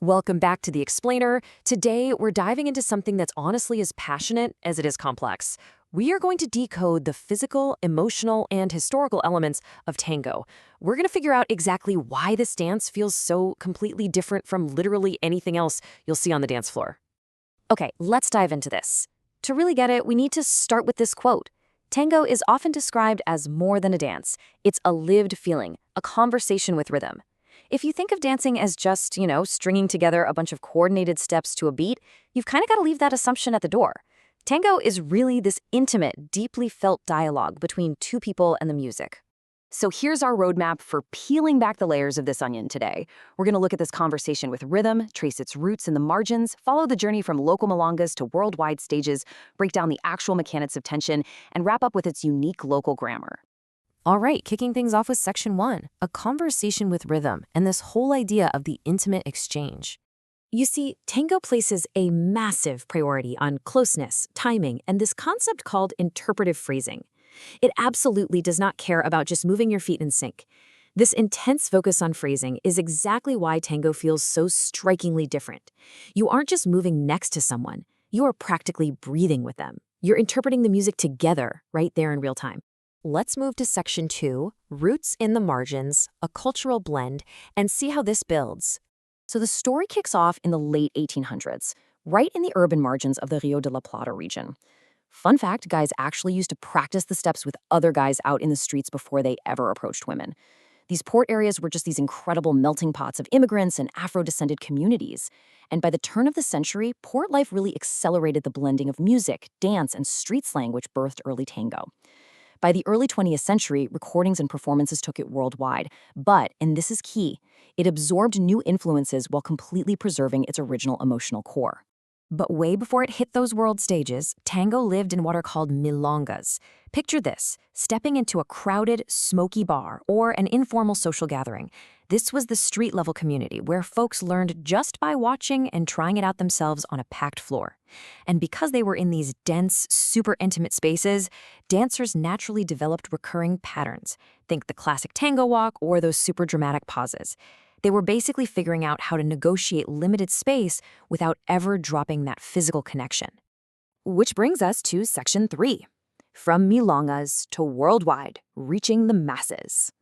Welcome back to The Explainer. Today, we're diving into something that's honestly as passionate as it is complex. We are going to decode the physical, emotional, and historical elements of tango. We're going to figure out exactly why this dance feels so completely different from literally anything else you'll see on the dance floor. Okay, let's dive into this. To really get it, we need to start with this quote. Tango is often described as more than a dance. It's a lived feeling, a conversation with rhythm. If you think of dancing as just, stringing together a bunch of coordinated steps to a beat, you've kind of got to leave that assumption at the door. Tango is really this intimate, deeply felt dialogue between two people and the music. So here's our roadmap for peeling back the layers of this onion today. We're going to look at this conversation with rhythm, trace its roots in the margins, follow the journey from local milongas to worldwide stages, break down the actual mechanics of tension, and wrap up with its unique local grammar. All right, kicking things off with Section 1, a conversation with rhythm, and this whole idea of the intimate exchange. You see, tango places a massive priority on closeness, timing, and this concept called interpretive phrasing. It absolutely does not care about just moving your feet in sync. This intense focus on phrasing is exactly why tango feels so strikingly different. You aren't just moving next to someone, you are practically breathing with them. You're interpreting the music together, right there in real time. Let's move to Section 2, Roots in the Margins, a cultural blend, and see how this builds. So the story kicks off in the late 1800s, right in the urban margins of the Rio de la Plata region. Fun fact, guys actually used to practice the steps with other guys out in the streets before they ever approached women. These port areas were just these incredible melting pots of immigrants and Afro-descendant communities. And by the turn of the century, port life really accelerated the blending of music, dance, and street slang which birthed early tango. By the early 20th century, recordings and performances took it worldwide. But, and this is key, it absorbed new influences while completely preserving its original emotional core. But way before it hit those world stages, tango lived in what are called milongas. Picture this, stepping into a crowded, smoky bar or an informal social gathering. This was the street-level community where folks learned just by watching and trying it out themselves on a packed floor. And because they were in these dense, super intimate spaces, dancers naturally developed recurring patterns. Think the classic tango walk or those super dramatic pauses. They were basically figuring out how to negotiate limited space without ever dropping that physical connection. Which brings us to Section 3. From milongas to worldwide, reaching the masses.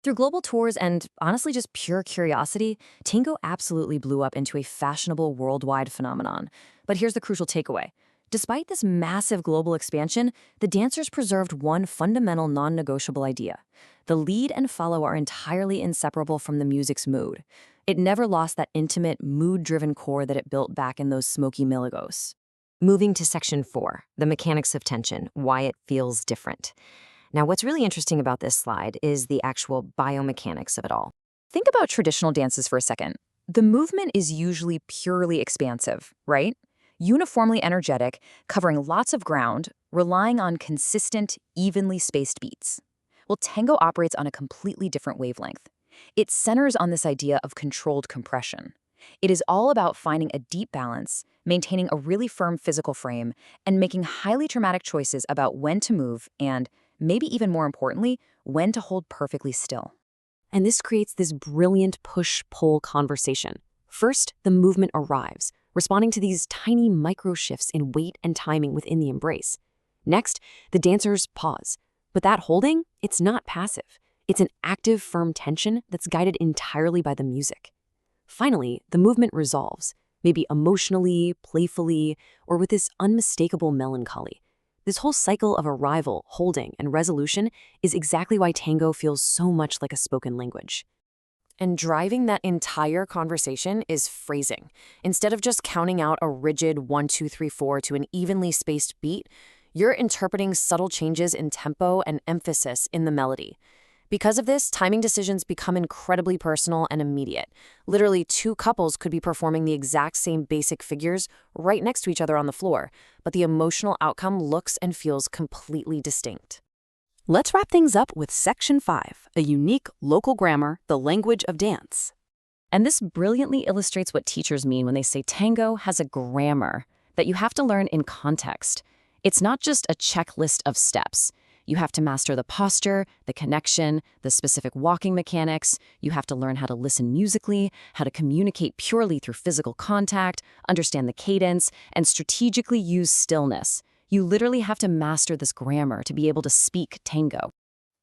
Through global tours and, honestly, just pure curiosity, tango absolutely blew up into a fashionable worldwide phenomenon. But here's the crucial takeaway. Despite this massive global expansion, the dancers preserved one fundamental non-negotiable idea. The lead and follow are entirely inseparable from the music's mood. It never lost that intimate, mood-driven core that it built back in those smoky milagos. Moving to Section 4, the mechanics of tension, why it feels different. Now, what's really interesting about this slide is the actual biomechanics of it all. Think about traditional dances for a second. The movement is usually purely expansive, right? Uniformly energetic, covering lots of ground, relying on consistent, evenly spaced beats. Well, tango operates on a completely different wavelength. It centers on this idea of controlled compression. It is all about finding a deep balance, maintaining a really firm physical frame, and making highly dramatic choices about when to move and, maybe even more importantly, when to hold perfectly still. And this creates this brilliant push-pull conversation. First, the movement arrives, responding to these tiny micro-shifts in weight and timing within the embrace. Next, the dancers pause. But that holding, it's not passive. It's an active, firm tension that's guided entirely by the music. Finally, the movement resolves, maybe emotionally, playfully, or with this unmistakable melancholy. This whole cycle of arrival, holding, and resolution is exactly why tango feels so much like a spoken language. And driving that entire conversation is phrasing. Instead of just counting out a rigid 1, 2, 3, 4 to an evenly spaced beat, you're interpreting subtle changes in tempo and emphasis in the melody. Because of this, timing decisions become incredibly personal and immediate. Literally, two couples could be performing the exact same basic figures right next to each other on the floor, but the emotional outcome looks and feels completely distinct. Let's wrap things up with Section 5, a unique local grammar, the language of dance. And this brilliantly illustrates what teachers mean when they say tango has a grammar that you have to learn in context. It's not just a checklist of steps. You have to master the posture, the connection, the specific walking mechanics. You have to learn how to listen musically, how to communicate purely through physical contact, understand the cadence, and strategically use stillness. You literally have to master this grammar to be able to speak tango.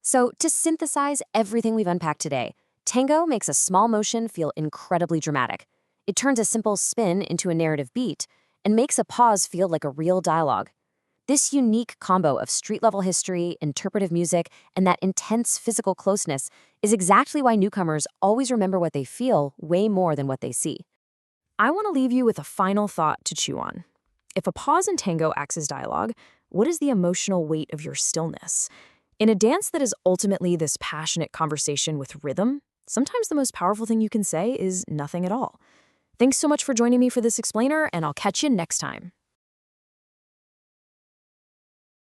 So, to synthesize everything we've unpacked today, tango makes a small motion feel incredibly dramatic. It turns a simple spin into a narrative beat and makes a pause feel like a real dialogue. This unique combo of street-level history, interpretive music, and that intense physical closeness is exactly why newcomers always remember what they feel way more than what they see. I want to leave you with a final thought to chew on. If a pause in tango acts as dialogue, what is the emotional weight of your stillness? In a dance that is ultimately this passionate conversation with rhythm, sometimes the most powerful thing you can say is nothing at all. Thanks so much for joining me for this explainer, and I'll catch you next time.